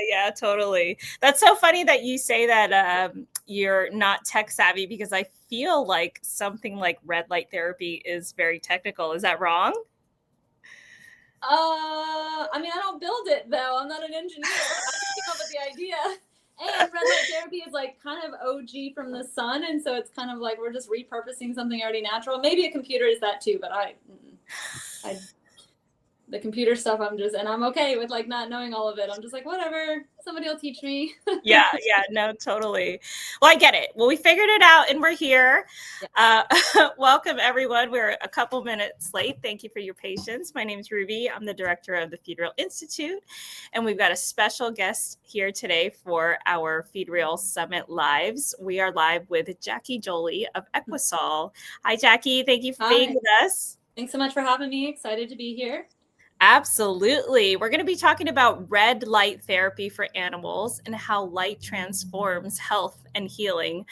yeah, totally. That's so funny that you say that you're not tech savvy, because I feel like something like red light therapy is very technical. Is that wrong? I mean, I don't build it though. I'm not an engineer. I just came up with the idea. And red light therapy is like kind of OG from the sun, and so it's kind of like we're just repurposing something already natural. Maybe a computer is that too, but the computer stuff, I'm okay with like not knowing all of it. I'm just like, whatever, somebody will teach me. Yeah, no, totally. Well, I get it. Well, we figured it out and we're here. Welcome, everyone. We're a couple minutes late. Thank you for your patience. My name is Ruby. I'm the director of the Feed Real Institute, and we've got a special guest here today for our Feed Real Summit Lives. We are live with Jackie Jolie of Equisol. Hi, Jackie. Thank you for being with us. Thanks so much for having me. Excited to be here. Absolutely. We're going to be talking about red light therapy for animals and how light transforms health and healing.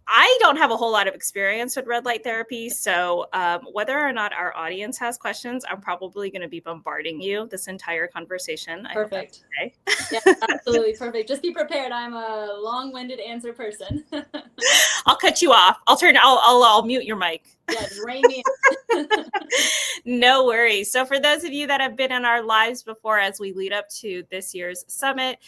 I don't have a whole lot of experience with red light therapy, so whether or not our audience has questions, I'm probably going to be bombarding you this entire conversation. Perfect. Yeah, absolutely perfect. Just be prepared. I'm a long-winded answer person. I'll cut you off. I'll mute your mic. Yeah, rein me in. No worries. So for those of you that have been in our lives before, as we lead up to this year's summit,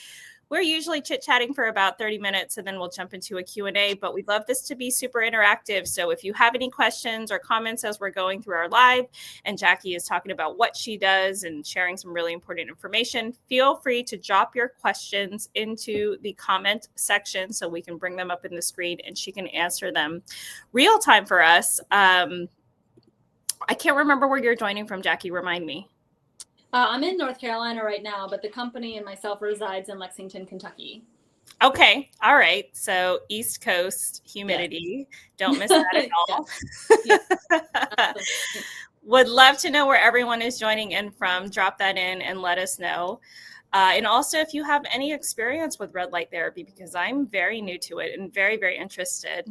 we're usually chit-chatting for about 30 minutes, and then we'll jump into a Q&A, but we'd love this to be super interactive. So if you have any questions or comments as we're going through our live, and Jackie is talking about what she does and sharing some really important information, feel free to drop your questions into the comment section so we can bring them up in the screen and she can answer them real time for us. I can't remember where you're joining from, Jackie. Remind me. I'm in North Carolina right now, but the company and myself resides in Lexington, Kentucky. Okay. All right. So East Coast humidity. Yes. Don't miss that at all. Yes. Would love to know where everyone is joining in from. Drop that in and let us know. And also if you have any experience with red light therapy, because I'm very new to it and very, very interested.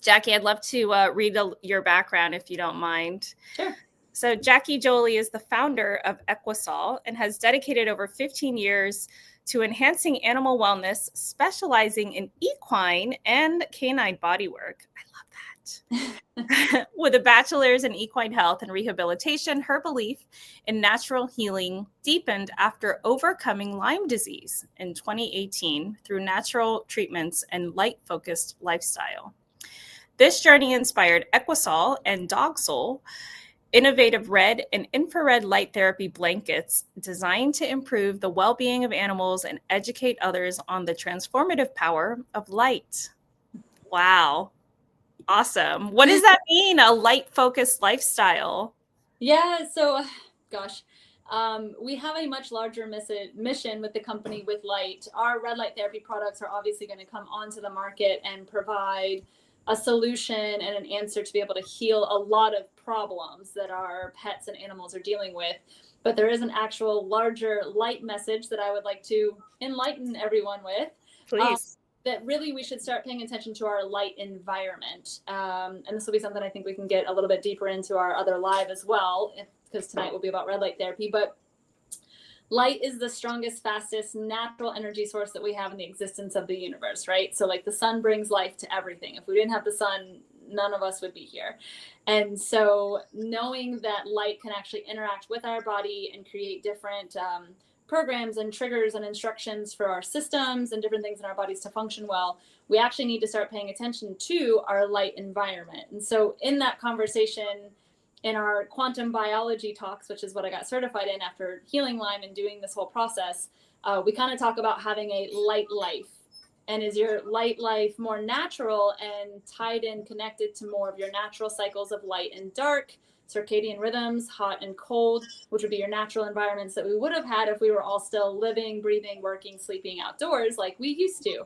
Jackie, I'd love to read your background if you don't mind. Sure. So Jackie Jolie is the founder of Equisol and has dedicated over 15 years to enhancing animal wellness, specializing in equine and canine bodywork. I love that. With a bachelor's in equine health and rehabilitation, her belief in natural healing deepened after overcoming Lyme disease in 2018 through natural treatments and light-focused lifestyle. This journey inspired Equisol and DogSoul, innovative red and infrared light therapy blankets designed to improve the well-being of animals and educate others on the transformative power of light. Wow. Awesome. What does that mean, a light-focused lifestyle? Yeah, so, gosh, we have a much larger mission with the company with light. Our red light therapy products are obviously going to come onto the market and provide a solution and an answer to be able to heal a lot of problems that our pets and animals are dealing with. But there is an actual larger light message that I would like to enlighten everyone with. Please. That really we should start paying attention to our light environment. And this will be something I think we can get a little bit deeper into our other live as well, because tonight will be about red light therapy. But light is the strongest, fastest, natural energy source that we have in the existence of the universe, right? So like the sun brings life to everything. If we didn't have the sun, none of us would be here. And so knowing that light can actually interact with our body and create different programs and triggers and instructions for our systems and different things in our bodies to function well, we actually need to start paying attention to our light environment. And so in that conversation, in our quantum biology talks, which is what I got certified in after healing Lyme and doing this whole process, we kind of talk about having a light life. And is your light life more natural and tied in, connected to more of your natural cycles of light and dark, circadian rhythms, hot and cold, which would be your natural environments that we would have had if we were all still living, breathing, working, sleeping outdoors like we used to,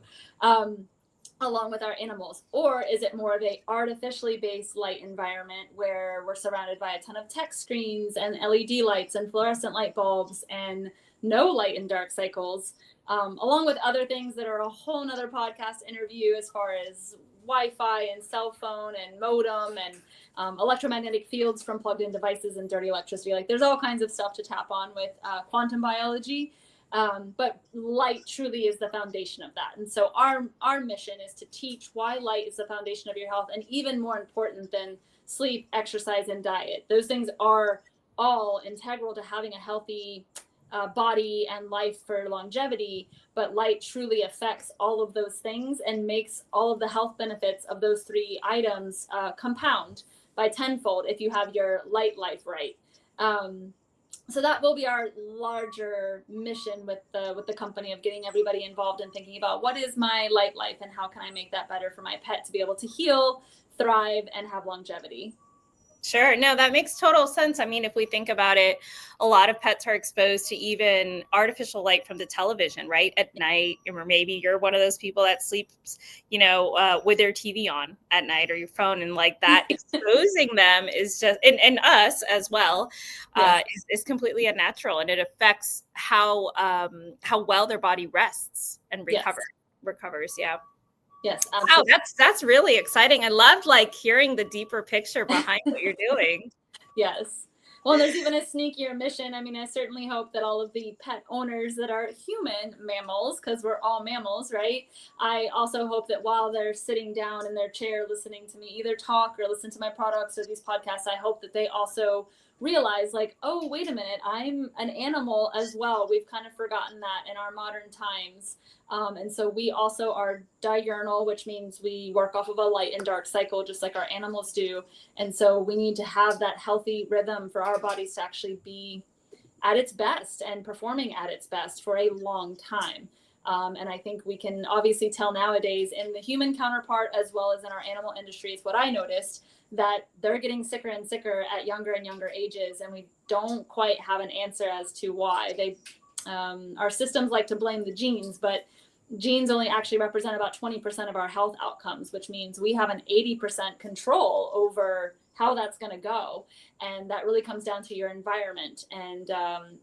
along with our animals? Or is it more of a artificially based light environment where we're surrounded by a ton of tech screens and LED lights and fluorescent light bulbs and no light and dark cycles, along with other things that are a whole nother podcast interview as far as Wi-Fi and cell phone and modem and electromagnetic fields from plugged in devices and dirty electricity. Like there's all kinds of stuff to tap on with quantum biology. But light truly is the foundation of that. And so our mission is to teach why light is the foundation of your health, and even more important than sleep, exercise, and diet. Those things are all integral to having a healthy body and life for longevity. But light truly affects all of those things and makes all of the health benefits of those three items compound by tenfold if you have your light life right. So that will be our larger mission with the company, of getting everybody involved in thinking about what is my light life and how can I make that better for my pet to be able to heal, thrive, and have longevity. Sure. No, that makes total sense. I mean, if we think about it, a lot of pets are exposed to even artificial light from the television, right? At night, or maybe you're one of those people that sleeps, with their TV on at night or your phone, and like that exposing them is just, and us as well, Yes. is completely unnatural, and it affects how well their body rests and recovers. Yeah. Yes, Wow, absolutely. that's really exciting. I loved like hearing the deeper picture behind what you're doing. Yes. Well, there's even a sneakier mission. I mean, I certainly hope that all of the pet owners that are human mammals, because we're all mammals, right? I also hope that while they're sitting down in their chair listening to me either talk or listen to my products or these podcasts, I hope that they also realize, like, oh, wait a minute, I'm an animal as well. We've kind of forgotten that in our modern times. And so we also are diurnal, which means we work off of a light and dark cycle, just like our animals do. And so we need to have that healthy rhythm for our bodies to actually be at its best and performing at its best for a long time. And I think we can obviously tell nowadays in the human counterpart, as well as in our animal industries, what I noticed, that they're getting sicker and sicker at younger and younger ages. And we don't quite have an answer as to why. Our systems like to blame the genes, but genes only actually represent about 20% of our health outcomes, which means we have an 80% control over how that's going to go. And that really comes down to your environment. And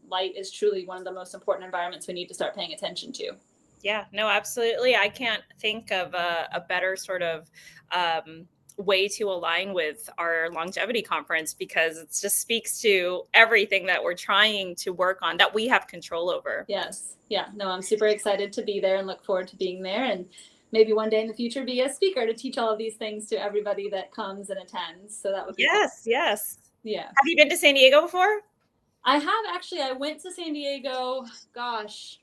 light is truly one of the most important environments we need to start paying attention to. Yeah, no, absolutely. I can't think of a better sort of way to align with our longevity conference, because it just speaks to everything that we're trying to work on that we have control over. Yes. Yeah. No, I'm super excited to be there and look forward to being there, and maybe one day in the future be a speaker to teach all of these things to everybody that comes and attends. So that would be fun. Yes. Yeah. Have you been to San Diego before? I have actually. I went to San Diego, gosh,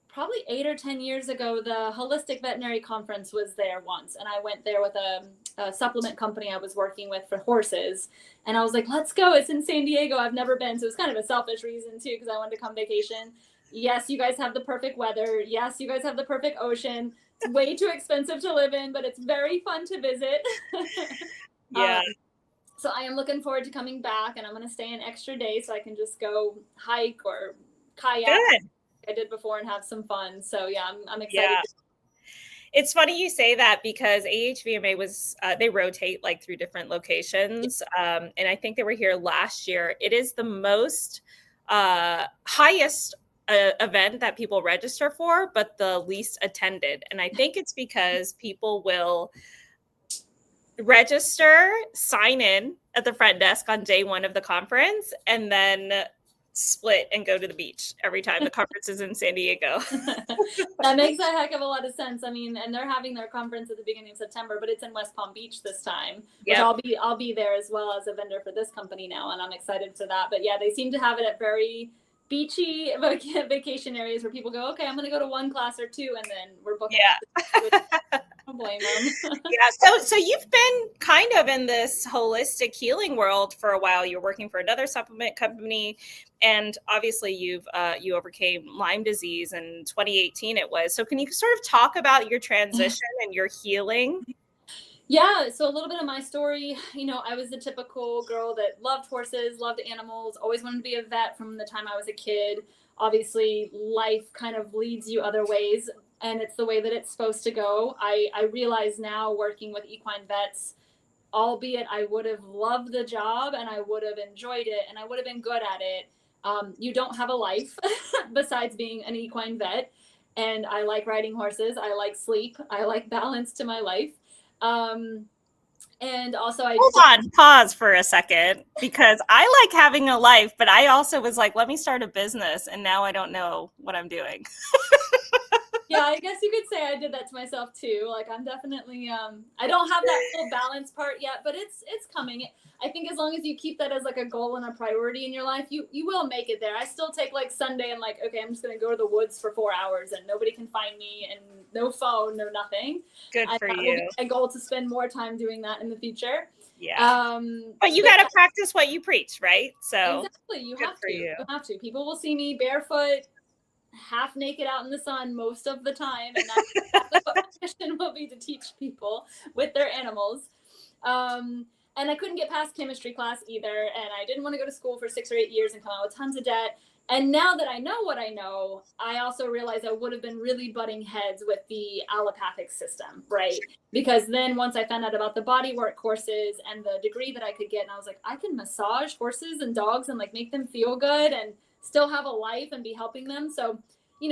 probably 8 or 10 years ago. The Holistic Veterinary Conference was there once, and I went there with a supplement company I was working with for horses. And I was like, let's go. It's in San Diego. I've never been. So it was kind of a selfish reason, too, because I wanted to come vacation. Yes, you guys have the perfect weather. Yes, you guys have the perfect ocean. It's way too expensive to live in, but it's very fun to visit. Yeah. So I am looking forward to coming back, and I'm going to stay an extra day so I can just go hike or kayak. Good. I did before and have some fun. So yeah, I'm excited. Yeah. It's funny you say that, because AHVMA was, they rotate like through different locations. And I think they were here last year. It is the most highest event that people register for, but the least attended. And I think it's because people will register, sign in at the front desk on day one of the conference, and then split and go to the beach every time the conference is in San Diego. That makes a heck of a lot of sense. I mean, and they're having their conference at the beginning of September, but it's in West Palm Beach this time, which I'll be there as well as a vendor for this company now, and I'm excited for that. But yeah, they seem to have it at very beachy vacation areas where people go, okay, I'm going to go to one class or two, and then we're booking. Yeah. Don't blame them. Yeah. So you've been kind of in this holistic healing world for a while. You're working for another supplement company, and obviously you overcame Lyme disease in 2018 it was. So can you sort of talk about your transition and your healing? Yeah, so a little bit of my story. I was the typical girl that loved horses, loved animals, always wanted to be a vet from the time I was a kid. Obviously, life kind of leads you other ways, and it's the way that it's supposed to go. I realize now, working with equine vets, albeit I would have loved the job and I would have enjoyed it and I would have been good at it, you don't have a life besides being an equine vet. And I like riding horses. I like sleep. I like balance to my life. And also Hold on, pause for a second, because I like having a life, but I also was like, let me start a business, and now I don't know what I'm doing. Yeah, I guess you could say I did that to myself too. Like I'm definitely I don't have that full balance part yet, but it's coming. I think as long as you keep that as like a goal and a priority in your life, you will make it there. I still take like Sunday and like, okay, I'm just gonna go to the woods for 4 hours and nobody can find me and no phone, no nothing. Good for That will be you. my goal to spend more time doing that in the future. Yeah. But you got to practice what you preach, right? So exactly, you good have for to. you. You have to. People will see me barefoot, half naked out in the sun most of the time, and that's exactly what my mission will be, to teach people with their animals. And I couldn't get past chemistry class either, and I didn't want to go to school for 6 or 8 years and come out with tons of debt. And now that I know what I know, I also realize I would have been really butting heads with the allopathic system, right? Because then once I found out about the bodywork courses and the degree that I could get, and I was like, I can massage horses and dogs and like make them feel good and still have a life and be helping them. So,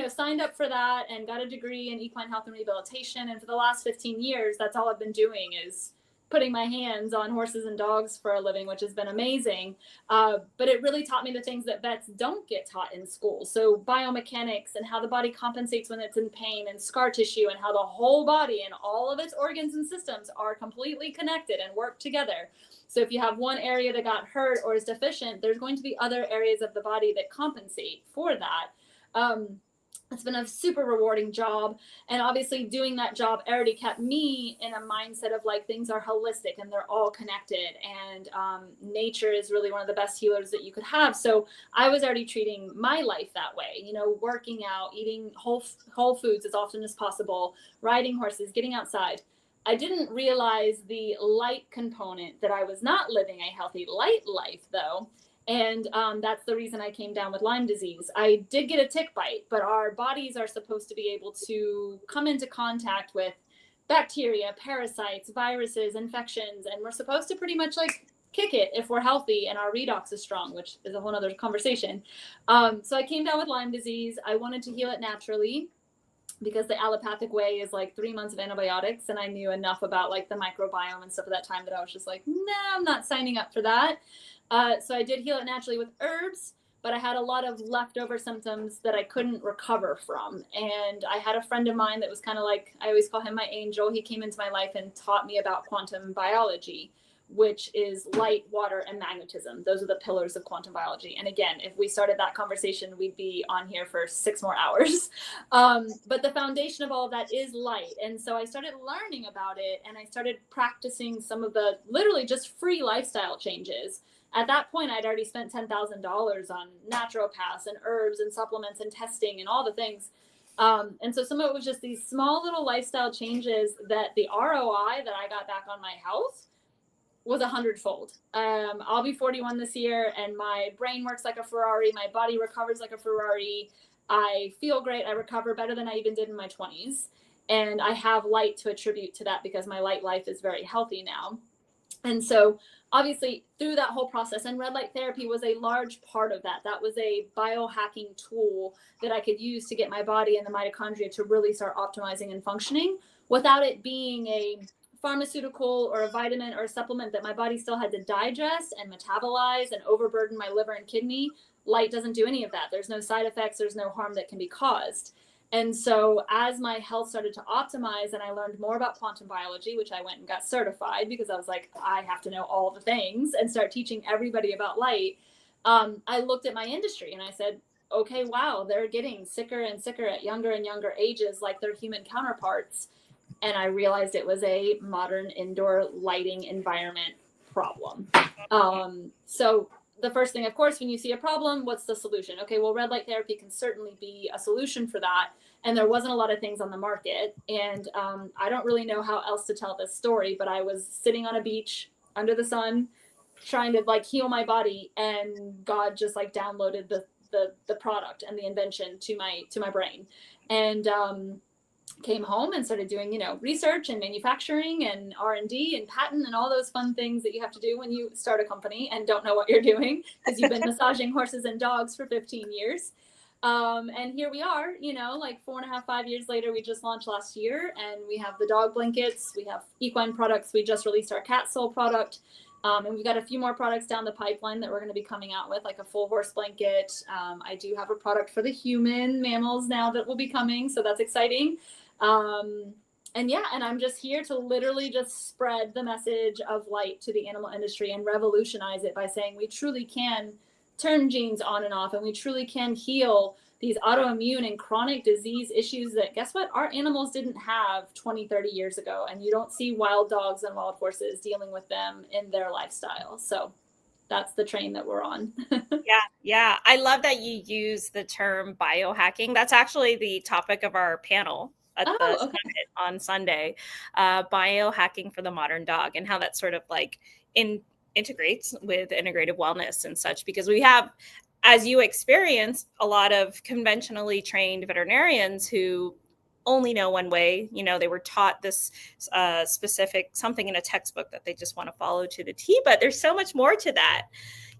signed up for that and got a degree in equine health and rehabilitation. And for the last 15 years, that's all I've been doing is putting my hands on horses and dogs for a living, which has been amazing. But it really taught me the things that vets don't get taught in school. So biomechanics and how the body compensates when it's in pain, and scar tissue, and how the whole body and all of its organs and systems are completely connected and work together. So if you have one area that got hurt or is deficient, there's going to be other areas of the body that compensate for that. It's been a super rewarding job. And obviously doing that job already kept me in a mindset of like, things are holistic and they're all connected. And nature is really one of the best healers that you could have. So I was already treating my life that way, working out, eating whole foods as often as possible, riding horses, getting outside. I didn't realize the light component, that I was not living a healthy light life though. And that's the reason I came down with Lyme disease. I did get a tick bite, but our bodies are supposed to be able to come into contact with bacteria, parasites, viruses, infections, and we're supposed to pretty much like kick it if we're healthy and our redox is strong, which is a whole other conversation. So I came down with Lyme disease. I wanted to heal it naturally, because the allopathic way is like 3 months of antibiotics, and I knew enough about like the microbiome and stuff at that time that I was just like, nah, I'm not signing up for that. So I did heal it naturally with herbs, but I had a lot of leftover symptoms that I couldn't recover from. And I had a friend of mine that was kind of like, I always call him my angel. He came into my life and taught me about quantum biology, which is light, water, and magnetism. Those are the pillars of quantum biology. And again, if we started that conversation, we'd be on here for 6 more hours. But the foundation of all of that is light. And so I started learning about it, and I started practicing some of the literally just free lifestyle changes. At that point, I'd already spent $10,000 on naturopaths and herbs and supplements and testing and all the things. And so some of it was just these small little lifestyle changes that the ROI that I got back on my health was 100-fold. I'll be 41 this year, and my brain works like a Ferrari. My body recovers like a Ferrari. I feel great. I recover better than I even did in my 20s. And I have light to attribute to that, because my light life is very healthy now. And so obviously through that whole process, and red light therapy was a large part of that. That was a biohacking tool that I could use to get my body and the mitochondria to really start optimizing and functioning without it being a pharmaceutical or a vitamin or a supplement that my body still had to digest and metabolize and overburden my liver and kidney. Light doesn't do any of that. There's no side effects. There's no harm that can be caused. And so as my health started to optimize and I learned more about quantum biology, which I went and got certified because I was like, I have to know all the things and start teaching everybody about light. I looked at my industry and I said, okay, wow, they're getting sicker and sicker at younger and younger ages, like their human counterparts. And I realized it was a modern indoor lighting environment problem. So the first thing, of course, when you see a problem, what's the solution? Okay, well, red light therapy can certainly be a solution for that. And there wasn't a lot of things on the market. And I don't really know how else to tell this story, but I was sitting on a beach under the sun, trying to like heal my body, and God just like downloaded the product and the invention to my brain. And came home and started doing, research and manufacturing and R&D and patent and all those fun things that you have to do when you start a company and don't know what you're doing because you've been massaging horses and dogs for 15 years. And here we are, like 4.5, 5 years later. We just launched last year, and we have the dog blankets, we have equine products, we just released our cat sole product, and we've got a few more products down the pipeline that we're going to be coming out with, like a full horse blanket. I do have a product for the human mammals now that will be coming, so that's exciting. And I'm just here to literally just spread the message of light to the animal industry and revolutionize it by saying we truly can turn genes on and off, and we truly can heal these autoimmune and chronic disease issues that, guess what, our animals didn't have 20, 30 years ago. And you don't see wild dogs and wild horses dealing with them in their lifestyle. So that's the train that we're on. Yeah. I love that you use the term biohacking. That's actually the topic of our panel at the summit on Sunday, biohacking for the modern dog, and how that sort of like integrates with integrative wellness and such, because we have, as you experienced, a lot of conventionally trained veterinarians who only know one way. They were taught this specific something in a textbook that they just want to follow to the T, but there's so much more to that.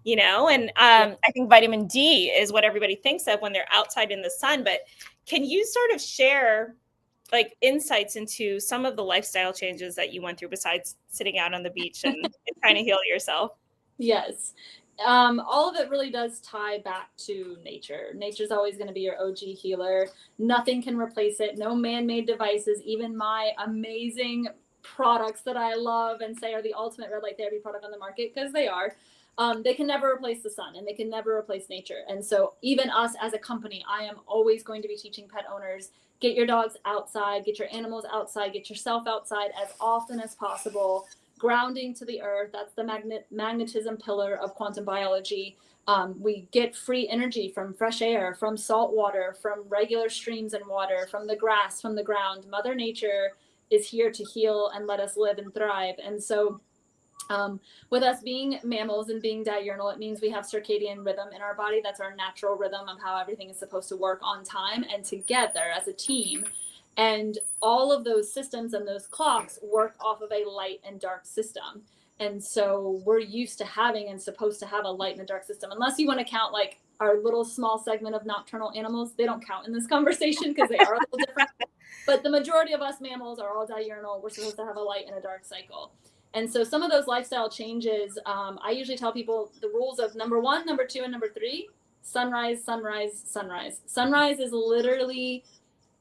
And I think vitamin D is what everybody thinks of when they're outside in the sun. But can you sort of share like insights into some of the lifestyle changes that you went through besides sitting out on the beach and trying to heal yourself? Yes. All of it really does tie back to nature. Nature's always going to be your OG healer. Nothing can replace it. No man-made devices, even my amazing products that I love and say are the ultimate red light therapy product on the market, because they are. They can never replace the sun, and they can never replace nature. And so even us as a company, I am always going to be teaching pet owners, get your dogs outside, get your animals outside, get yourself outside as often as possible. Grounding to the earth, that's the magnetism pillar of quantum biology. We get free energy from fresh air, from salt water, from regular streams and water, from the grass, from the ground. Mother Nature is here to heal and let us live and thrive. And so with us being mammals and being diurnal, it means we have circadian rhythm in our body. That's our natural rhythm of how everything is supposed to work on time and together as a team. And all of those systems and those clocks work off of a light and dark system. And so we're used to having and supposed to have a light and a dark system, unless you want to count like our little small segment of nocturnal animals. They don't count in this conversation because they are a little different. But the majority of us mammals are all diurnal. We're supposed to have a light and a dark cycle. And so some of those lifestyle changes, I usually tell people the rules of number 1, number 2, and number 3, sunrise, sunrise, sunrise. Sunrise is literally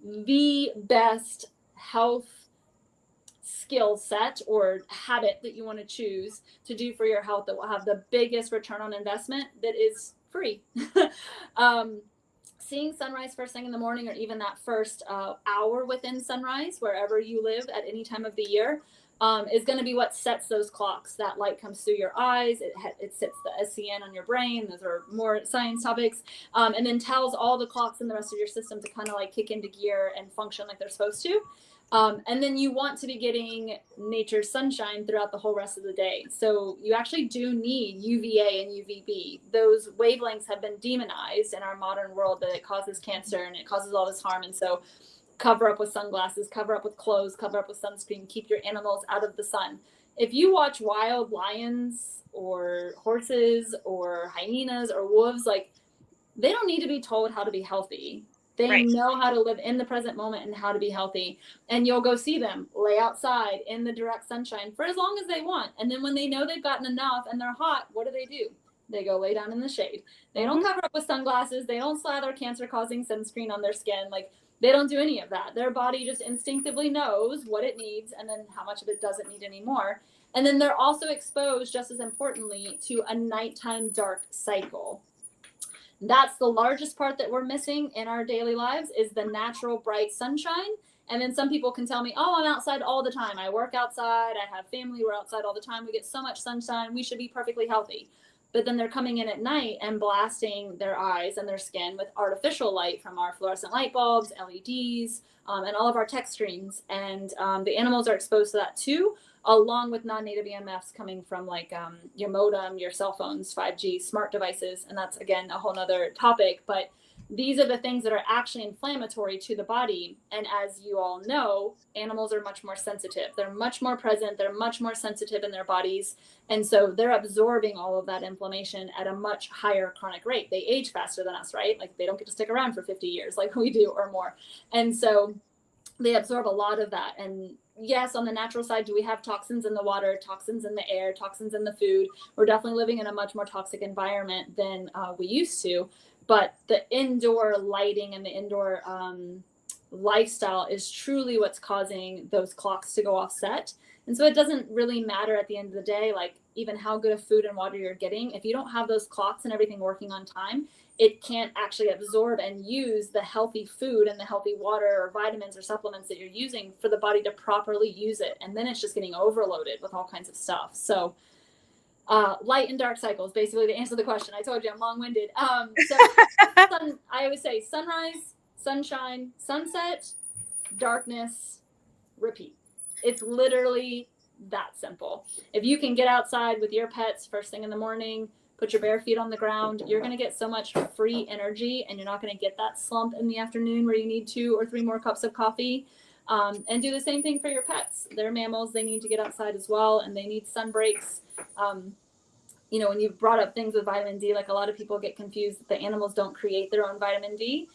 the best health skill set or habit that you want to choose to do for your health that will have the biggest return on investment that is free. Seeing sunrise first thing in the morning, or even that first hour within sunrise, wherever you live at any time of the year, is going to be what sets those clocks. That light comes through your eyes, it sets the SCN on your brain. Those are more science topics, and then tells all the clocks in the rest of your system to kind of like kick into gear and function like they're supposed to. And then you want to be getting nature's sunshine throughout the whole rest of the day. So you actually do need UVA and UVB. Those wavelengths have been demonized in our modern world, that it causes cancer and it causes all this harm. And so cover up with sunglasses, cover up with clothes, cover up with sunscreen, keep your animals out of the sun. If you watch wild lions or horses or hyenas or wolves, like, they don't need to be told how to be healthy. They know how to live in the present moment and how to be healthy. And you'll go see them lay outside in the direct sunshine for as long as they want. And then when they know they've gotten enough and they're hot, what do? They go lay down in the shade. They don't cover up with sunglasses. They don't slather cancer-causing sunscreen on their skin. Like, they don't do any of that. Their body just instinctively knows what it needs and then how much of it doesn't need anymore. And then they're also exposed, just as importantly, to a nighttime dark cycle. That's the largest part that we're missing in our daily lives, is the natural bright sunshine. And then some people can tell me, oh, I'm outside all the time. I work outside. I have family. We're outside all the time. We get so much sunshine. We should be perfectly healthy. But then they're coming in at night and blasting their eyes and their skin with artificial light from our fluorescent light bulbs, LEDs, and all of our tech screens. And the animals are exposed to that too, along with non-native EMFs coming from like your modem, your cell phones, 5G, smart devices. And that's, again, a whole nother topic. But these are the things that are actually inflammatory to the body. And as you all know, animals are much more sensitive. They're much more present. They're much more sensitive in their bodies. And so they're absorbing all of that inflammation at a much higher chronic rate. They age faster than us, right? Like they don't get to stick around for 50 years like we do or more. And so they absorb a lot of that. And yes, on the natural side, do we have toxins in the water, toxins in the air, toxins in the food? We're definitely living in a much more toxic environment than we used to. But the indoor lighting and the indoor lifestyle is truly what's causing those clocks to go offset. And so it doesn't really matter at the end of the day, like even how good of food and water you're getting. If you don't have those clocks and everything working on time, it can't actually absorb and use the healthy food and the healthy water or vitamins or supplements that you're using for the body to properly use it. And then it's just getting overloaded with all kinds of stuff. So light and dark cycles, basically, to answer the question. I told you I'm long-winded. So I always say sunrise, sunshine, sunset, darkness, repeat. It's literally that simple. If you can get outside with your pets first thing in the morning, put your bare feet on the ground, you're going to get so much free energy, and you're not going to get that slump in the afternoon where you need 2 or 3 more cups of coffee. And do the same thing for your pets. They're mammals. They need to get outside as well, and they need sun breaks. You know, when you brought up things with vitamin D, like a lot of people get confused that the animals don't create their own vitamin D.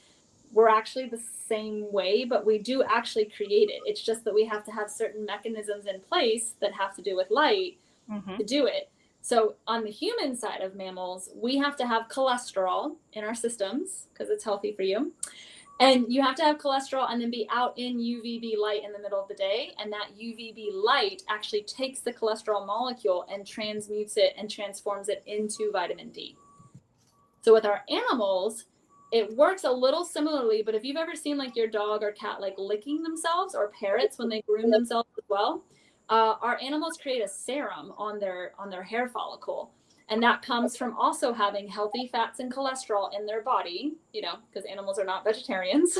We're actually the same way, but we do actually create it. It's just that we have to have certain mechanisms in place that have to do with light to do it. So on the human side of mammals, we have to have cholesterol in our systems because it's healthy for you. And you have to have cholesterol and then be out in UVB light in the middle of the day. And that UVB light actually takes the cholesterol molecule and transmutes it and transforms it into vitamin D. So with our animals, it works a little similarly, but if you've ever seen like your dog or cat like licking themselves, or parrots when they groom themselves as well, our animals create a serum on their hair follicle. And that comes from also having healthy fats and cholesterol in their body, you know, because animals are not vegetarians.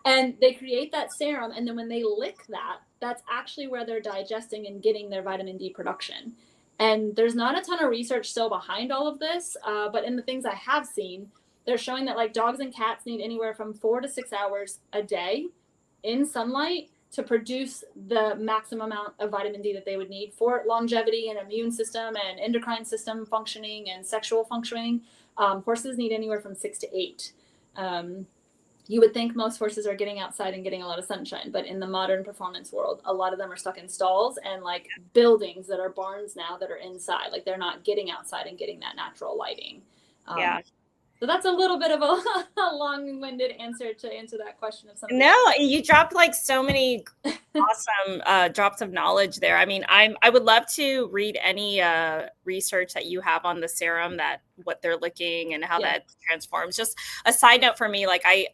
And they create that serum. And then when they lick that, that's actually where they're digesting and getting their vitamin D production. And there's not a ton of research still behind all of this. But in the things I have seen, they're showing that like dogs and cats need anywhere from 4 to 6 hours a day in sunlight to produce the maximum amount of vitamin D that they would need for longevity and immune system and endocrine system functioning and sexual functioning. Horses need anywhere from 6 to 8. You would think most horses are getting outside and getting a lot of sunshine, but in the modern performance world, a lot of them are stuck in stalls and like buildings that are barns now that are inside. Like they're not getting outside and getting that natural lighting. So that's a little bit of a long-winded answer to answer that question of something. No, you dropped like so many awesome drops of knowledge there. I mean, I would love to read any research that you have on the serum, that what they're licking and how that transforms. Just a side note for me, like I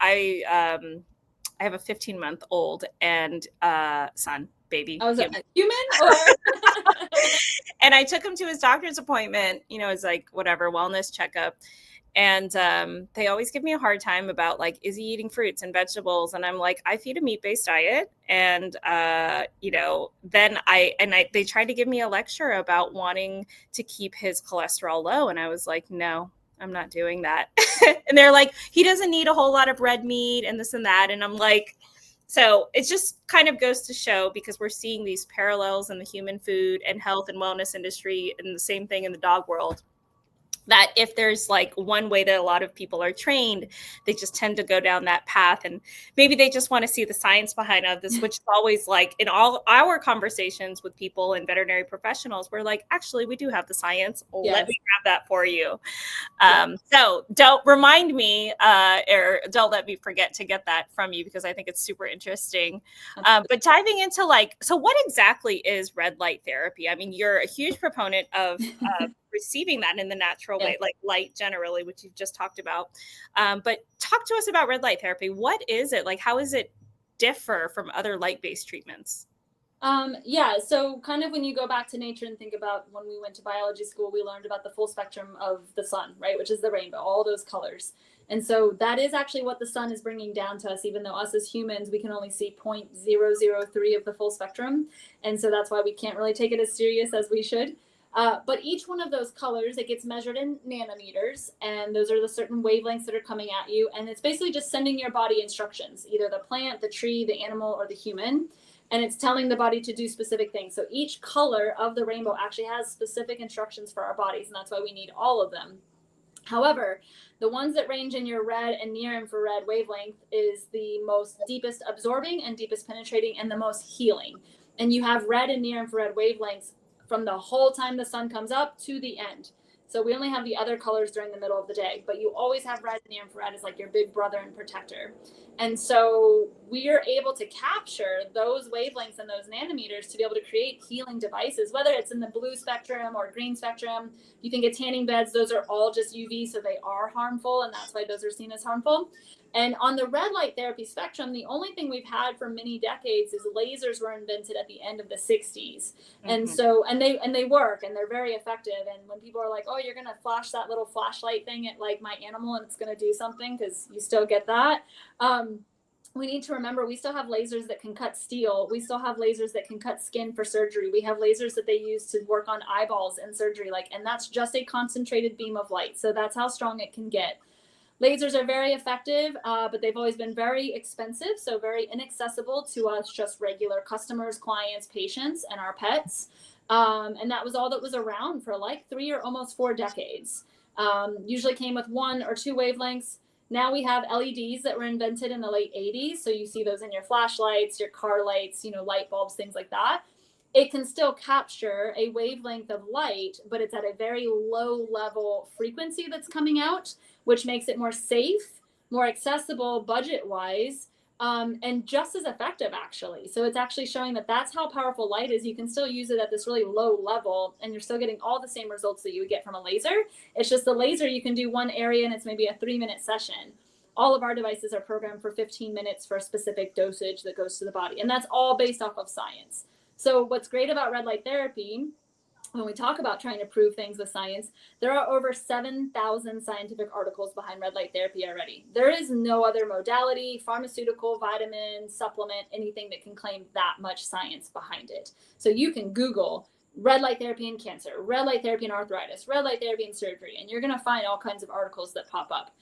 have a 15-month-old and son. Baby. Oh, is it human or? And I took him to his doctor's appointment, you know, it's like whatever, wellness checkup. And they always give me a hard time about like, is he eating fruits and vegetables? And I'm like, I feed a meat-based diet. And, you know, then they tried to give me a lecture about wanting to keep his cholesterol low. And I was like, no, I'm not doing that. And they're like, he doesn't need a whole lot of red meat and this and that. And I'm like, so it just kind of goes to show, because we're seeing these parallels in the human food and health and wellness industry, and the same thing in the dog world, that if there's like one way that a lot of people are trained, they just tend to go down that path. And maybe they just want to see the science behind of this, which is always like in all our conversations with people and veterinary professionals, we're like, actually, we do have the science. Yes. Let me grab that for you. So don't remind me or don't let me forget to get that from you, because I think it's super interesting. But diving into like, so what exactly is red light therapy? I mean, you're a huge proponent of receiving that in the natural way, like light generally, which you've just talked about. But talk to us about red light therapy. What is it? Like, how is it differ from other light-based treatments? So kind of when you go back to nature and think about when we went to biology school, we learned about the full spectrum of the sun, right? Which is the rainbow, all those colors. And so that is actually what the sun is bringing down to us, even though us as humans, we can only see 0.003 of the full spectrum. And so that's why we can't really take it as serious as we should. But each one of those colors, it gets measured in nanometers, and those are the certain wavelengths that are coming at you. And it's basically just sending your body instructions, either the plant, the tree, the animal, or the human. And it's telling the body to do specific things. So each color of the rainbow actually has specific instructions for our bodies, and that's why we need all of them. However, the ones that range in your red and near infrared wavelength is the most deepest absorbing and deepest penetrating and the most healing. And you have red and near infrared wavelengths from the whole time the sun comes up to the end. So we only have the other colors during the middle of the day, but you always have red and near infrared as like your big brother and protector. And so we are able to capture those wavelengths and those nanometers to be able to create healing devices, whether it's in the blue spectrum or green spectrum. You can get tanning beds, those are all just UV, so they are harmful, and that's why those are seen as harmful. And on the red light therapy spectrum, the only thing we've had for many decades is lasers were invented at the end of the 60s. And so, and they work and they're very effective. And when people are like, oh, you're going to flash that little flashlight thing at like my animal and it's going to do something, because you still get that. We need to remember we still have lasers that can cut steel. We still have lasers that can cut skin for surgery. We have lasers that they use to work on eyeballs in surgery, and that's just a concentrated beam of light. So that's how strong it can get. Lasers are very effective, but they've always been very expensive, so very inaccessible to us, just regular customers, clients, patients, and our pets. And that was all that was around for like 3 or almost 4 decades. Usually came with 1 or 2 wavelengths. Now we have LEDs that were invented in the late 80s. So you see those in your flashlights, your car lights, light bulbs, things like that. It can still capture a wavelength of light, but it's at a very low level frequency that's coming out, which makes it more safe, more accessible budget-wise, and just as effective, actually. So it's actually showing that that's how powerful light is. You can still use it at this really low level, and you're still getting all the same results that you would get from a laser. It's just the laser, you can do one area, and it's maybe a 3-minute session. All of our devices are programmed for 15 minutes for a specific dosage that goes to the body, and that's all based off of science. So what's great about red light therapy, when we talk about trying to prove things with science, there are over 7,000 scientific articles behind red light therapy already. There is no other modality, pharmaceutical, vitamin, supplement, anything that can claim that much science behind it. So you can Google red light therapy in cancer, red light therapy in arthritis, red light therapy in surgery, and you're going to find all kinds of articles that pop up.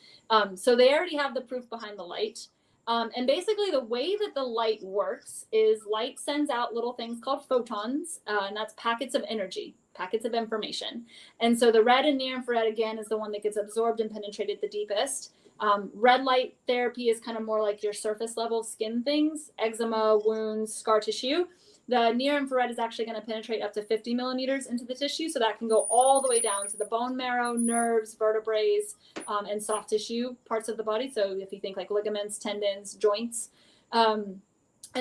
So they already have the proof behind the light. And basically the way that the light works is light sends out little things called photons, and that's packets of energy, packets of information. And so the red and near infrared, again, is the one that gets absorbed and penetrated the deepest. Red light therapy is kind of more like your surface level skin things, eczema, wounds, scar tissue. The near infrared is actually going to penetrate up to 50 millimeters into the tissue. So that can go all the way down to the bone marrow, nerves, vertebrae, and soft tissue parts of the body. So if you think like ligaments, tendons, joints. And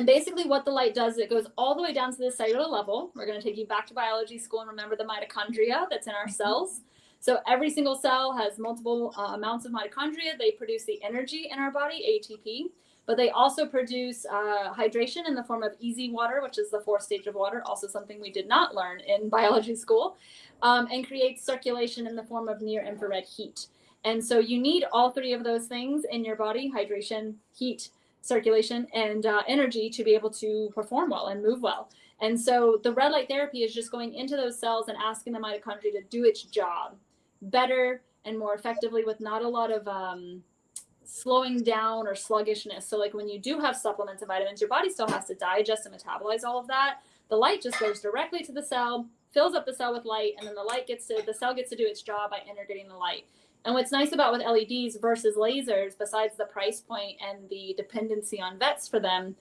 basically what the light does, it goes all the way down to the cellular level. We're going to take you back to biology school and remember the mitochondria that's in our cells. So every single cell has multiple amounts of mitochondria. They produce the energy in our body, ATP. But they also produce hydration in the form of easy water, which is the 4th stage of water, also something we did not learn in biology school, and creates circulation in the form of near infrared heat. And so you need all 3 of those things in your body: hydration, heat, circulation, and energy to be able to perform well and move well. And so the red light therapy is just going into those cells and asking the mitochondria to do its job better and more effectively with not a lot of slowing down or sluggishness. So like when you do have supplements and vitamins, your body still has to digest and metabolize all of that. The light just goes directly to the cell, fills up the cell with light, and then the cell gets to do its job by integrating the light. And what's nice about with LEDs versus lasers, besides the price point and the dependency on vets for them,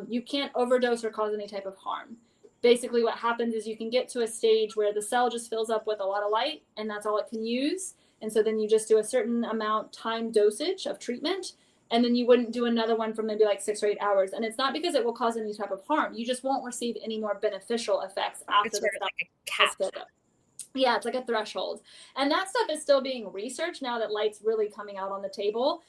you can't overdose or cause any type of harm. Basically what happens is you can get to a stage where the cell just fills up with a lot of light and that's all it can use. And so then you just do a certain amount time dosage of treatment, and then you wouldn't do another one for maybe like 6 or 8 hours. And it's not because it will cause any type of harm. You just won't receive any more beneficial effects after It's the sort of like a cap. filled up. Yeah, it's like a threshold. And that stuff is still being researched now that light's really coming out on the table.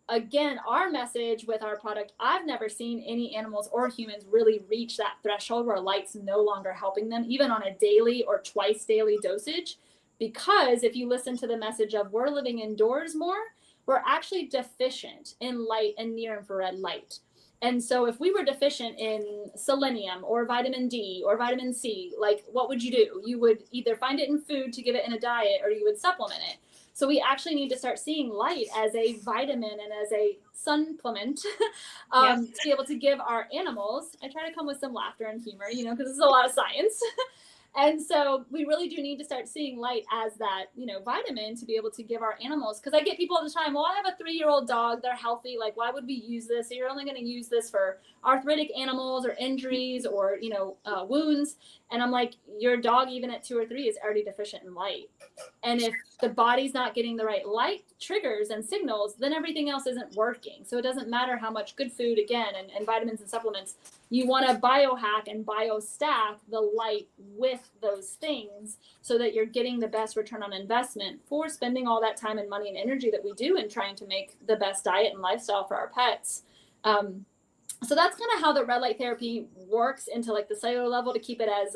Again, our message with our product, I've never seen any animals or humans really reach that threshold where light's no longer helping them, even on a daily or twice daily dosage. Because if you listen to the message of we're living indoors more, we're actually deficient in light and near infrared light. And so if we were deficient in selenium or vitamin D or vitamin C, like what would you do? You would either find it in food to give it in a diet, or you would supplement it. So we actually need to start seeing light as a vitamin and as a supplement Yes. to be able to give our animals. I try to come with some laughter and humor, you know, because this is a lot of science. And so we really do need to start seeing light as that, you know, vitamin to be able to give our animals. Because I get people all the time, well, I have a 3-year-old dog, they're healthy. Like, why would we use this? You're only going to use this for arthritic animals or injuries or, you know, wounds. And I'm like, your dog, even at 2 or 3, is already deficient in light. And if the body's not getting the right light triggers and signals, then everything else isn't working. So it doesn't matter how much good food, again, and vitamins and supplements. You want to biohack and biostack the light with those things so that you're getting the best return on investment for spending all that time and money and energy that we do in trying to make the best diet and lifestyle for our pets. So that's kind of how the red light therapy works into like the cellular level, to keep it as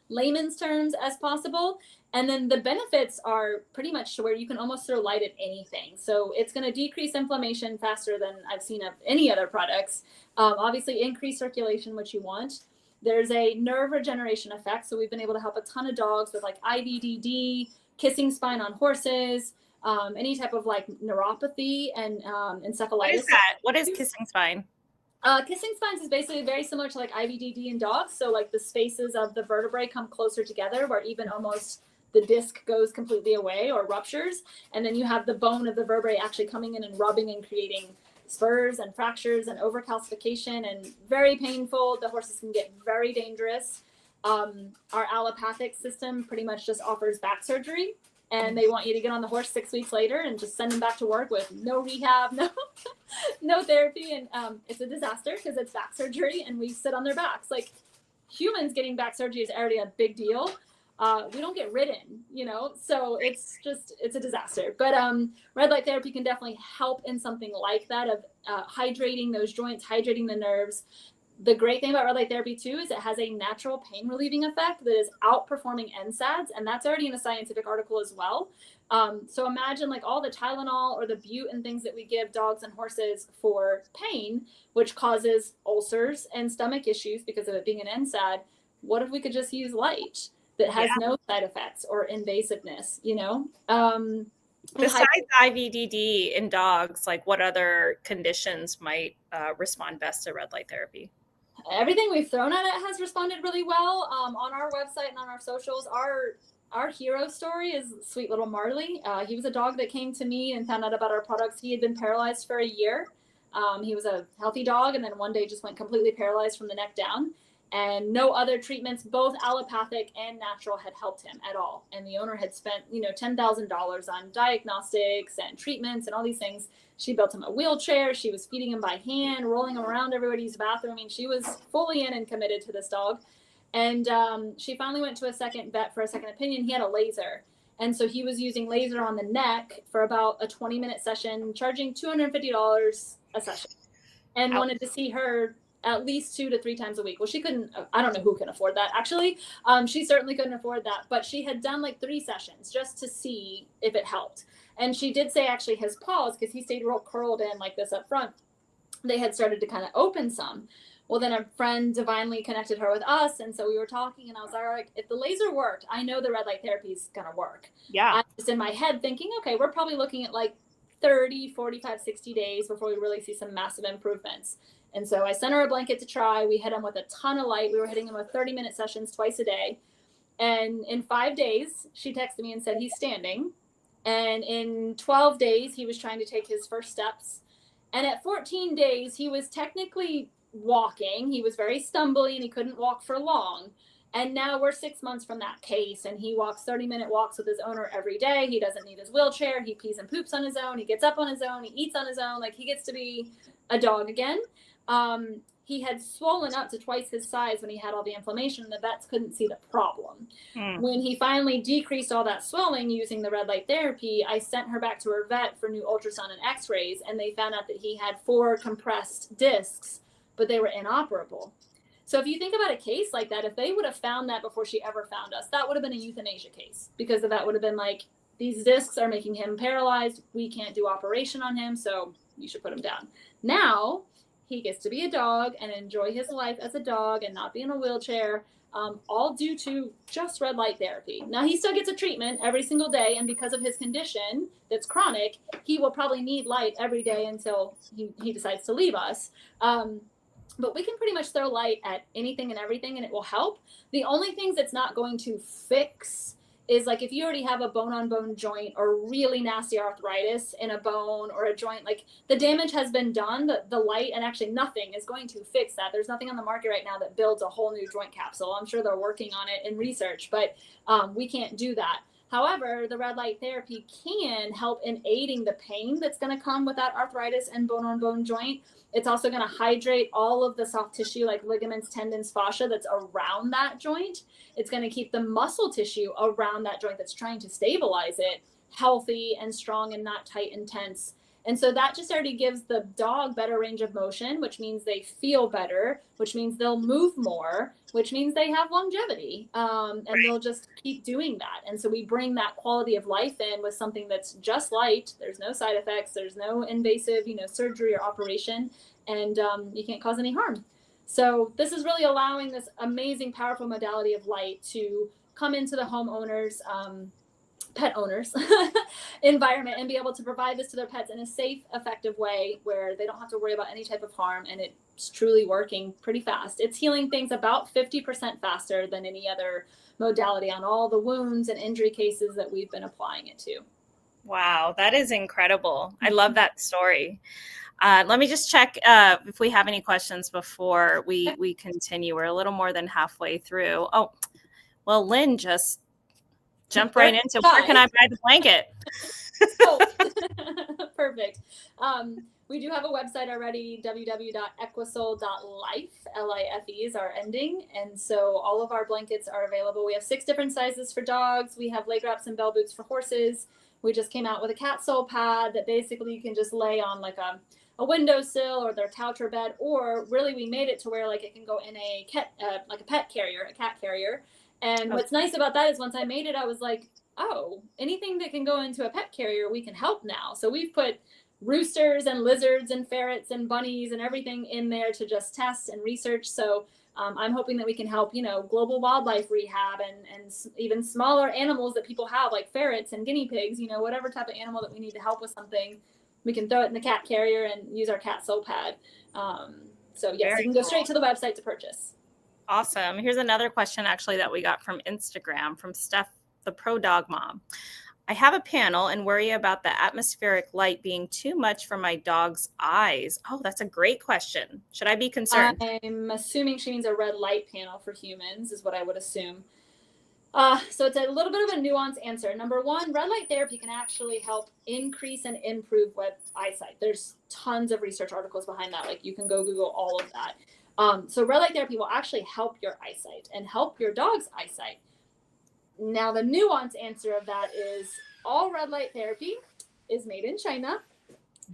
layman's terms as possible. And then the benefits are pretty much to where you can almost throw light at anything. So it's going to decrease inflammation faster than I've seen of any other products. Obviously increase circulation, which you want. There's a nerve regeneration effect. So we've been able to help a ton of dogs with like IVDD, kissing spine on horses, any type of like neuropathy and encephalitis. What is that? What is kissing spine? Kissing spines is basically very similar to like IVDD in dogs. So like the spaces of the vertebrae come closer together, where even almost the disc goes completely away or ruptures. And then you have the bone of the vertebrae actually coming in and rubbing and creating spurs and fractures and overcalcification, and very painful. The horses can get very dangerous. Our allopathic system pretty much just offers back surgery, and they want you to get on the horse 6 weeks later and just send them back to work with no rehab, no therapy. And it's a disaster because it's back surgery and we sit on their backs. Like, humans getting back surgery is already a big deal. We don't get ridden, you know, so it's a disaster. But red light therapy can definitely help in something like that, of hydrating those joints, hydrating the nerves. The great thing about red light therapy too is it has a natural pain relieving effect that is outperforming NSAIDs, and that's already in a scientific article as well. So imagine like all the Tylenol or the Bute and things that we give dogs and horses for pain, which causes ulcers and stomach issues because of it being an NSAID. What if we could just use light that has no side effects or invasiveness, you know? Besides IVDD in dogs, like what other conditions might respond best to red light therapy? Everything we've thrown at it has responded really well. On our website and on our socials, our hero story is sweet little Marley. He was a dog that came to me and found out about our products. He had been paralyzed for a year. He was a healthy dog, and then one day just went completely paralyzed from the neck down. And no other treatments, both allopathic and natural, had helped him at all. And the owner had spent, $10,000 on diagnostics and treatments and all these things. She built him a wheelchair. She was feeding him by hand, rolling him around everybody's bathroom. I mean, she was fully in and committed to this dog. And she finally went to a second vet for a second opinion. He had a laser. And so he was using laser on the neck for about a 20-minute session, charging $250 a session, and wanted to see her at least 2 to 3 times a week. Well, she couldn't, I don't know who can afford that actually. She certainly couldn't afford that, but she had done like 3 sessions just to see if it helped. And she did say actually his paws, because he stayed real curled in like this up front, they had started to kind of open some. Well, then a friend divinely connected her with us. And so we were talking, and I was like, if the laser worked, I know the red light therapy is going to work. Yeah. I was in my head thinking, okay, we're probably looking at like 30, 45, 60 days before we really see some massive improvements. And so I sent her a blanket to try. We hit him with a ton of light. We were hitting him with 30-minute sessions twice a day. And in 5 days, she texted me and said, he's standing. And in 12 days, he was trying to take his first steps. And at 14 days, he was technically walking. He was very stumbly and he couldn't walk for long. And now we're 6 months from that case, and he walks 30-minute walks with his owner every day. He doesn't need his wheelchair. He pees and poops on his own. He gets up on his own. He eats on his own. Like, he gets to be a dog again. He had swollen up to twice his size when he had all the inflammation. The vets couldn't see the problem. When he finally decreased all that swelling using the red light therapy, I sent her back to her vet for new ultrasound and x-rays, and they found out that he had 4 compressed discs, but they were inoperable. So if you think about a case like that, if they would have found that before she ever found us, that would have been a euthanasia case, because of that would have been like, these discs are making him paralyzed. We can't do operation on him, so you should put him down. Now, he gets to be a dog and enjoy his life as a dog and not be in a wheelchair, all due to just red light therapy. Now, he still gets a treatment every single day, and because of his condition that's chronic, he will probably need light every day until he decides to leave us. But we can pretty much throw light at anything and everything, and it will help. The only things it's not going to fix is like if you already have a bone-on-bone joint or really nasty arthritis in a bone or a joint, like the damage has been done. The light and actually nothing is going to fix that. There's nothing on the market right now that builds a whole new joint capsule. I'm sure they're working on it in research, but we can't do that. However, the red light therapy can help in aiding the pain that's going to come with that arthritis and bone-on-bone joint. It's also going to hydrate all of the soft tissue like ligaments, tendons, fascia that's around that joint. It's going to keep the muscle tissue around that joint that's trying to stabilize it healthy and strong and not tight and tense. And so that just already gives the dog better range of motion, which means they feel better, which means they'll move more, which means they have longevity. And they'll just keep doing that. And so we bring that quality of life in with something that's just light. There's no side effects. There's no invasive, surgery or operation, and you can't cause any harm. So this is really allowing this amazing, powerful modality of light to come into the homeowners, pet owners environment and be able to provide this to their pets in a safe, effective way where they don't have to worry about any type of harm, and it's truly working pretty fast. It's healing things about 50% faster than any other modality on all the wounds and injury cases that we've been applying it to. Wow, that is incredible. I love that story. Let me just check if we have any questions before we continue. We're a little more than halfway through. Oh, well, Lynn just jump right into where can I buy the blanket? Perfect. We do have a website already, www.equisol.life. Life is our ending. And so all of our blankets are available. We have 6 different sizes for dogs. We have leg wraps and bell boots for horses. We just came out with a cat sole pad that basically you can just lay on like a windowsill or their couch or bed, or really we made it to where like it can go in a like a pet carrier, a cat carrier. And what's nice about that is once I made it, I was like, oh, anything that can go into a pet carrier, we can help now. So we've put roosters and lizards and ferrets and bunnies and everything in there to just test and research. So I'm hoping that we can help, global wildlife rehab and even smaller animals that people have like ferrets and guinea pigs, whatever type of animal that we need to help with something, we can throw it in the cat carrier and use our cat sole pad. So yes, you can go straight to the website to purchase. Awesome. Here's another question actually that we got from Instagram from Steph, the Pro Dog Mom. I have a panel and worry about the atmospheric light being too much for my dog's eyes. Oh, that's a great question. Should I be concerned? I'm assuming she means a red light panel for humans is what I would assume. So it's a little bit of a nuanced answer. Number one, red light therapy can actually help increase and improve wet eyesight. There's tons of research articles behind that. Like you can go Google all of that. So red light therapy will actually help your eyesight and help your dog's eyesight. Now, the nuanced answer of that is all red light therapy is made in China,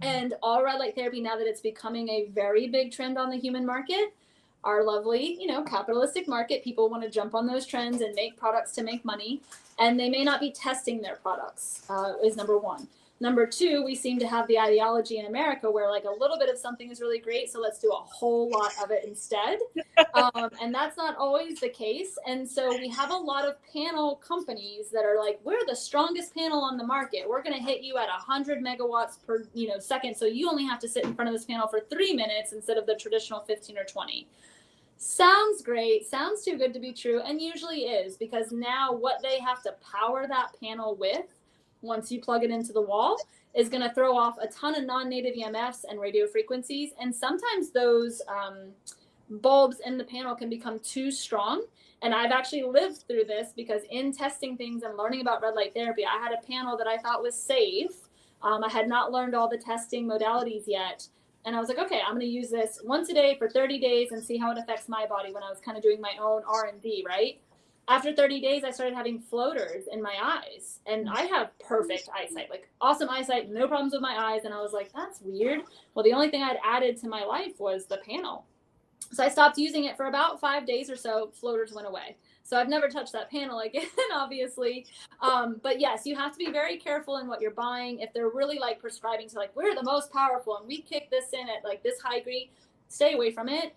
and all red light therapy, now that it's becoming a very big trend on the human market, our lovely, capitalistic market, people want to jump on those trends and make products to make money, and they may not be testing their products, is number one. Number two, we seem to have the ideology in America where like a little bit of something is really great, so let's do a whole lot of it instead. And that's not always the case. And so we have a lot of panel companies that are like, we're the strongest panel on the market. We're going to hit you at 100 megawatts per second. So you only have to sit in front of this panel for 3 minutes instead of the traditional 15 or 20. Sounds great. Sounds too good to be true. And usually is, because now what they have to power that panel with once you plug it into the wall is going to throw off a ton of non-native EMFs and radio frequencies. And sometimes those bulbs in the panel can become too strong. And I've actually lived through this because in testing things and learning about red light therapy, I had a panel that I thought was safe. I had not learned all the testing modalities yet. And I was like, okay, I'm going to use this once a day for 30 days and see how it affects my body when I was kind of doing my own R&D, right? After 30 days, I started having floaters in my eyes, and I have perfect eyesight, like awesome eyesight, no problems with my eyes. And I was like, that's weird. Well, the only thing I'd added to my life was the panel. So I stopped using it for about 5 days or so. Floaters went away. So I've never touched that panel again, obviously. But yes, you have to be very careful in what you're buying. If they're really like prescribing to like, we're the most powerful and we kick this in at like this high degree, stay away from it.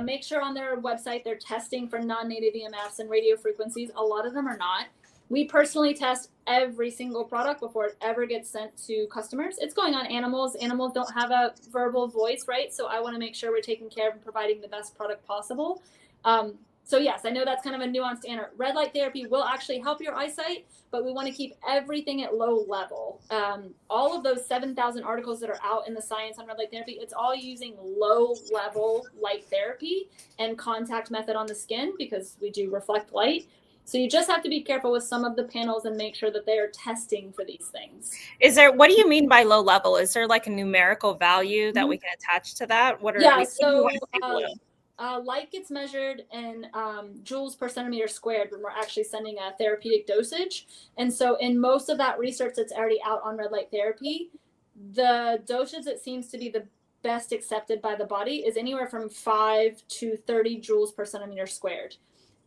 Make sure on their website they're testing for non-native EMFs and radio frequencies. A lot of them are not. We personally test every single product before it ever gets sent to customers. It's going on animals. Animals don't have a verbal voice, right? So I want to make sure we're taking care of and providing the best product possible. So yes, I know that's kind of a nuanced answer. Red light therapy will actually help your eyesight, but we want to keep everything at low level. All of those 7,000 articles that are out in the science on red light therapy, it's all using low level light therapy and contact method on the skin because we do reflect light. So you just have to be careful with some of the panels and make sure that they are testing for these things. What do you mean by low level? Is there like a numerical value that we can attach to that? Light gets measured in joules per centimeter squared when we're actually sending a therapeutic dosage. And so in most of that research that's already out on red light therapy, the dosage that seems to be the best accepted by the body is anywhere from 5 to 30 joules per centimeter squared.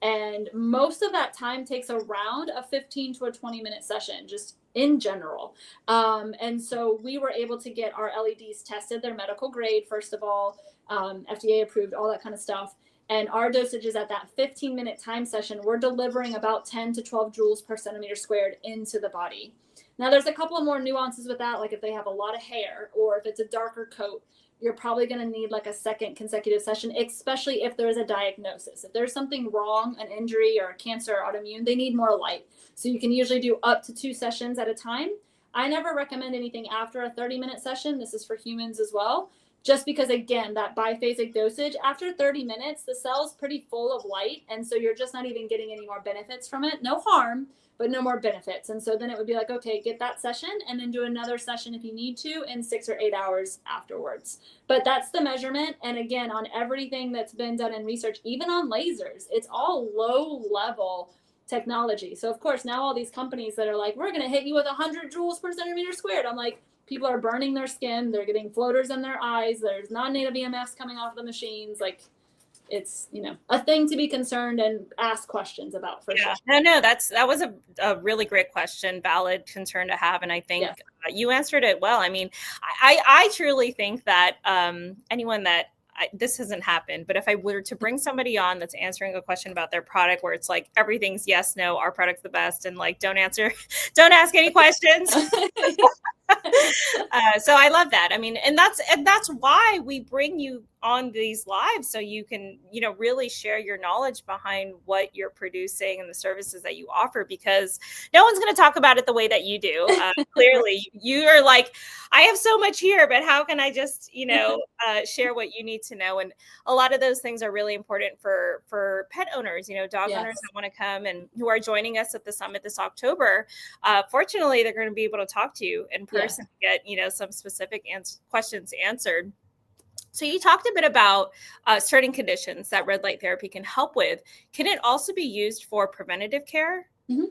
And most of that time takes around a 15 to a 20-minute session, just in general. And so we were able to get our LEDs tested. They're medical grade, first of all, FDA approved, all that kind of stuff. And our dosages at that 15-minute time session, we're delivering about 10 to 12 joules per centimeter squared into the body. Now, there's a couple of more nuances with that, like if they have a lot of hair or if it's a darker coat, you're probably going to need like a second consecutive session, especially if there is a diagnosis. If there's something wrong, an injury or a cancer or autoimmune, they need more light. So you can usually do up to 2 sessions at a time. I never recommend anything after a 30-minute session. This is for humans as well. Just because, again, that biphasic dosage, after 30 minutes, the cell's pretty full of light. And so you're just not even getting any more benefits from it. No harm, but no more benefits. And so then it would be like, okay, get that session and then do another session if you need to in 6 or 8 hours afterwards. But that's the measurement. And again, on everything that's been done in research, even on lasers, it's all low level technology. So of course, now all these companies that are like, we're going to hit you with 100 joules per centimeter squared. I'm like, people are burning their skin. They're getting floaters in their eyes. There's non-native EMFs coming off the machines. Like, it's, a thing to be concerned and ask questions about for sure. No, that was a really great question, valid concern to have. And I think you answered it well. I mean, I truly think that anyone that, this hasn't happened, but if I were to bring somebody on that's answering a question about their product where it's like everything's yes, no, our product's the best, and like don't ask any questions. So I love that. I mean, and that's why we bring you on these lives, so you can, really share your knowledge behind what you're producing and the services that you offer, because no one's going to talk about it the way that you do. Clearly, you are like, I have so much here, but how can I just, share what you need to know? And a lot of those things are really important for pet owners, dog owners that want to come and who are joining us at the summit this October. Fortunately, they're going to be able to talk to you in person, get, some specific questions answered. So you talked a bit about certain conditions that red light therapy can help with. Can it also be used for preventative care? Mm-hmm.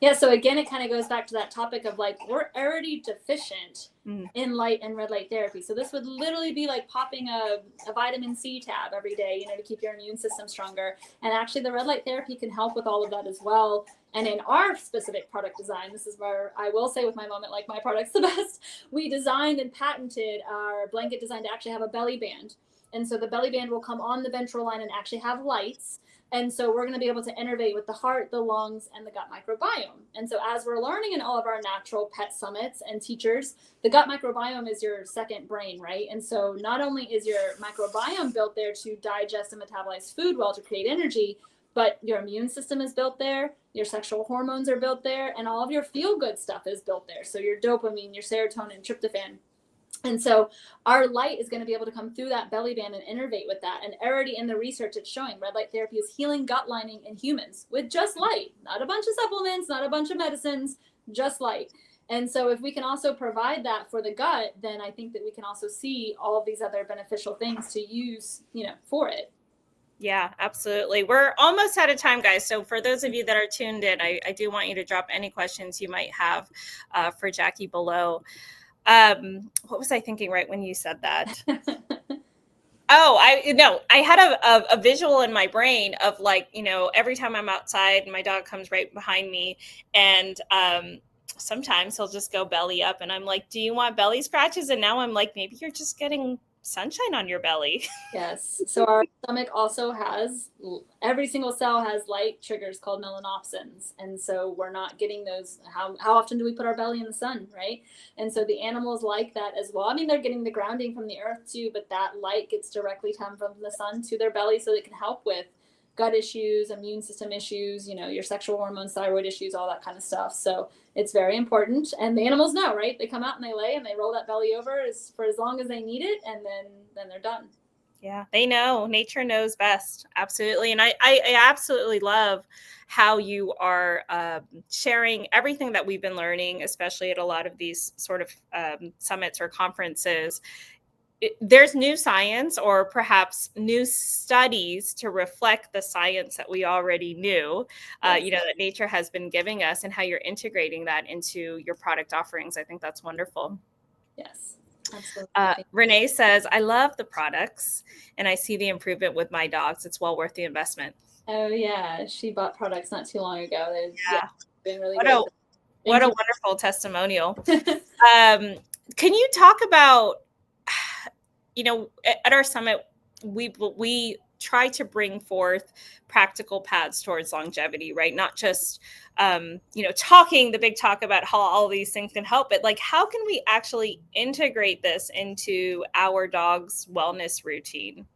Yeah. So again, it kind of goes back to that topic of like, we're already deficient in light and red light therapy. So this would literally be like popping a vitamin C tab every day, to keep your immune system stronger. And actually the red light therapy can help with all of that as well. And in our specific product design, this is where I will say with my moment, like my product's the best, we designed and patented our blanket design to actually have a belly band. And so the belly band will come on the ventral line and actually have lights. And so we're going to be able to innervate with the heart, the lungs, and the gut microbiome. And so as we're learning in all of our natural pet summits and teachers, the gut microbiome is your second brain, right? And so not only is your microbiome built there to digest and metabolize food well to create energy, but your immune system is built there, your sexual hormones are built there, and all of your feel-good stuff is built there. So your dopamine, your serotonin, tryptophan. And so our light is going to be able to come through that belly band and innervate with that. And already in the research, it's showing red light therapy is healing gut lining in humans with just light, not a bunch of supplements, not a bunch of medicines, just light. And so if we can also provide that for the gut, then I think that we can also see all of these other beneficial things to use, for it. Yeah, absolutely. We're almost out of time, guys. So for those of you that are tuned in, I do want you to drop any questions you might have for Jackie below. What was I thinking right when you said that? I had a visual in my brain of like, every time I'm outside and my dog comes right behind me, and sometimes he'll just go belly up and I'm like, do you want belly scratches? And now I'm like, maybe you're just getting sunshine on your belly. Yes. So our stomach also has, every single cell has light triggers called melanopsins. And so we're not getting those. How often do we put our belly in the sun, right? And so the animals like that as well. I mean, they're getting the grounding from the earth too, but that light gets directly come from the sun to their belly, so it can help with gut issues, immune system issues, your sexual hormones, thyroid issues, all that kind of stuff. So it's very important. And the animals know, right? They come out and they lay and they roll that belly over for as long as they need it, and then they're done. Yeah, they know. Nature knows best. Absolutely. And I absolutely love how you are sharing everything that we've been learning, especially at a lot of these sort of summits or conferences. There's new science or perhaps new studies to reflect the science that we already knew, Yes. that nature has been giving us, and how you're integrating that into your product offerings. I think that's wonderful. Yes, absolutely. Renee says, I love the products and I see the improvement with my dogs. It's well worth the investment. Oh yeah, she bought products not too long ago. Yeah. Been really What great. what a wonderful testimonial. Can you talk about, at our summit, we try to bring forth practical paths towards longevity, right? Not just, talking the big talk about how all these things can help, but like, how can we actually integrate this into our dog's wellness routine?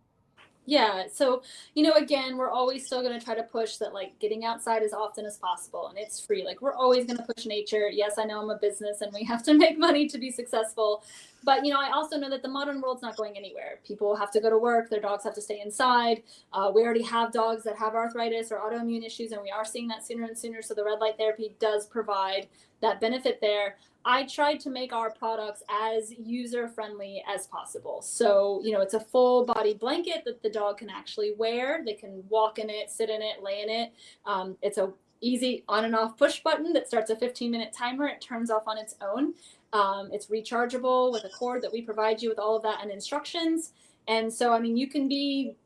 Yeah. So, again, we're always still going to try to push that, like, getting outside as often as possible, and it's free. Like, we're always going to push nature. Yes, I know I'm a business and we have to make money to be successful. But, I also know that the modern world's not going anywhere. People have to go to work. Their dogs have to stay inside. We already have dogs that have arthritis or autoimmune issues, and we are seeing that sooner and sooner. So the red light therapy does provide that benefit there. I tried to make our products as user friendly as possible. So, it's a full body blanket that the dog can actually wear. They can walk in it, sit in it, lay in it. It's a easy on and off push button that starts a 15-minute timer. It turns off on its own. It's rechargeable with a cord that we provide you with all of that and instructions. And so, I mean, you can be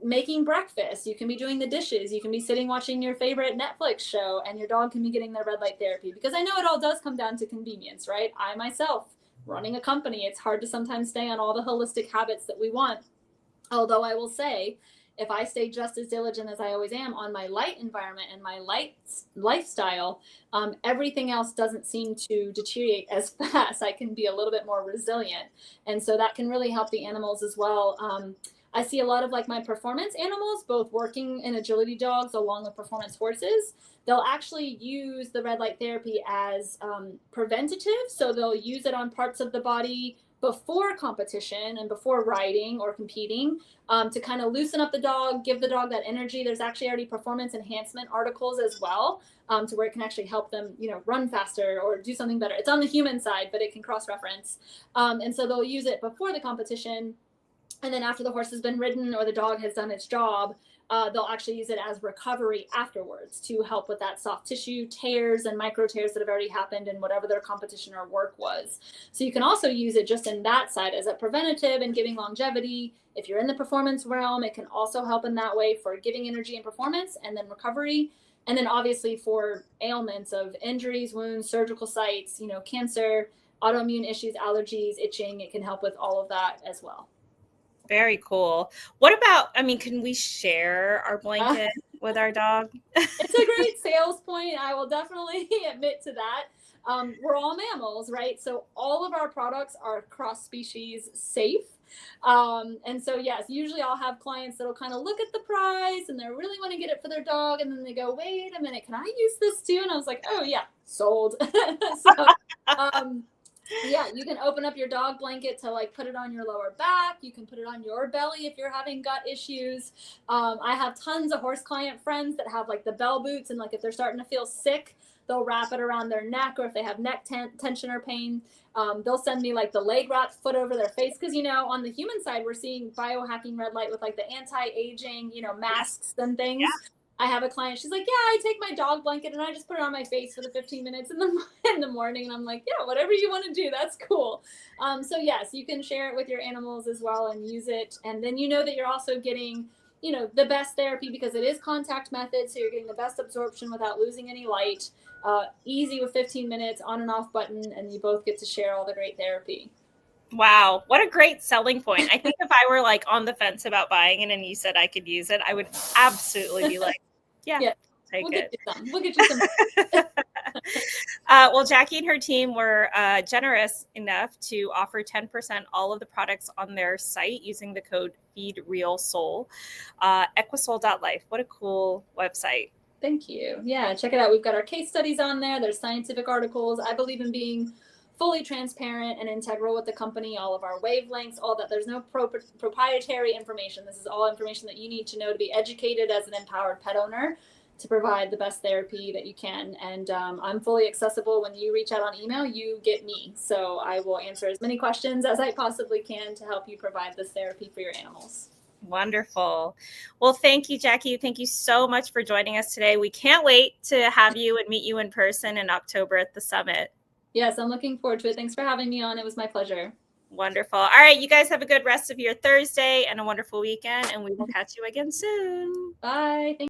making breakfast, you can be doing the dishes, you can be sitting watching your favorite Netflix show, and your dog can be getting their red light therapy. Because I know it all does come down to convenience, right? I myself, running a company, it's hard to sometimes stay on all the holistic habits that we want. Although I will say, if I stay just as diligent as I always am on my light environment and my light lifestyle, everything else doesn't seem to deteriorate as fast. I can be a little bit more resilient. And so that can really help the animals as well. I see a lot of, like, my performance animals, both working in agility dogs along with performance horses. They'll actually use the red light therapy as preventative. So they'll use it on parts of the body before competition and before riding or competing, to kind of loosen up the dog, give the dog that energy. There's actually already performance enhancement articles as well, to where it can actually help them, run faster or do something better. It's on the human side, but it can cross-reference. And so they'll use it before the competition. And then after the horse has been ridden or the dog has done its job, they'll actually use it as recovery afterwards to help with that soft tissue tears and micro tears that have already happened in whatever their competition or work was. So you can also use it just in that side as a preventative and giving longevity. If you're in the performance realm, it can also help in that way for giving energy and performance, and then recovery. And then obviously for ailments of injuries, wounds, surgical sites, cancer, autoimmune issues, allergies, itching, it can help with all of that as well. Very cool. What about, can we share our blanket with our dog? It's a great sales point. I will definitely admit to that. We're all mammals, right? So all of our products are cross-species safe. And so, yes, usually I'll have clients that'll kind of look at the price and they really want to get it for their dog. And then they go, wait a minute, can I use this too? And I was like, oh yeah, sold. So, yeah, you can open up your dog blanket to, like, put it on your lower back. You can put it on your belly if you're having gut issues. I have tons of horse client friends that have, like, the bell boots, and, like, if they're starting to feel sick, they'll wrap it around their neck, or if they have neck tension or pain, they'll send me, like, the leg wrap foot over their face. Because, on the human side, we're seeing biohacking red light with, like, the anti-aging, masks and things. Yeah. I have a client, she's like, yeah, I take my dog blanket and I just put it on my face for the 15 minutes in the morning. And I'm like, yeah, whatever you want to do, that's cool. So yes, you can share it with your animals as well and use it. And then that you're also getting, the best therapy, because it is contact method. So you're getting the best absorption without losing any light, easy with 15 minutes on and off button. And you both get to share all the great therapy. Wow, what a great selling point. I think if I were like on the fence about buying it and you said I could use it, I would absolutely be like, yeah, Yeah, take we'll it. get you some. We'll get you some. Well, Jackie and her team were generous enough to offer 10% all of the products on their site using the code FeedRealSoul. Equisol.life. What a cool website. Thank you. Yeah, check it out. We've got our case studies on there. There's scientific articles. I believe in being fully transparent and integral with the company, all of our wavelengths, all that. There's no proprietary information. This is all information that you need to know to be educated as an empowered pet owner to provide the best therapy that you can. And I'm fully accessible. When you reach out on email, you get me. So I will answer as many questions as I possibly can to help you provide this therapy for your animals. Wonderful. Well, thank you, Jackie. Thank you so much for joining us today. We can't wait to have you and meet you in person in October at the summit. Yes, I'm looking forward to it. Thanks for having me on. It was my pleasure. Wonderful. All right, you guys have a good rest of your Thursday and a wonderful weekend, and we will catch you again soon. Bye. Thank